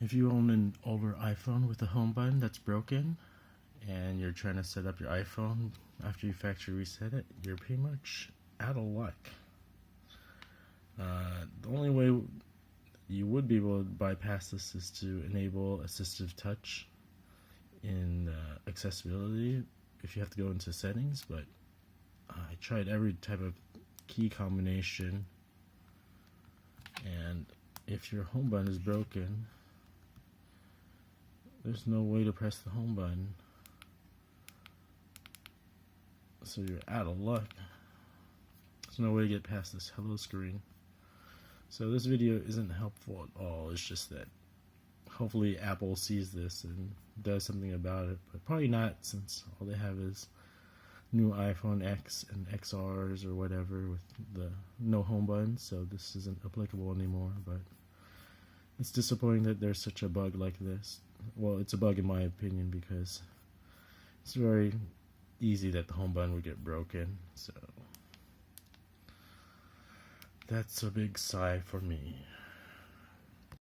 If you own an older iPhone with a home button that's broken and you're trying to set up your iPhone after you factory reset it, you're pretty much out of luck. The only way you would be able to bypass this is to enable assistive touch in accessibility if you have to go into settings, but I tried every type of key combination, and if your home button is broken, there's no way to press the home button, so you're out of luck. There's no way to get past this hello screen. So this video isn't helpful at all. It's just that hopefully Apple sees this and does something about it, but probably not, since all they have is new iPhone X and XRs or whatever with the no home button, so this isn't applicable anymore. But it's disappointing that there's such a bug like this. Well, it's a bug in my opinion, because it's very easy that the home button would get broken. So that's a big sigh for me.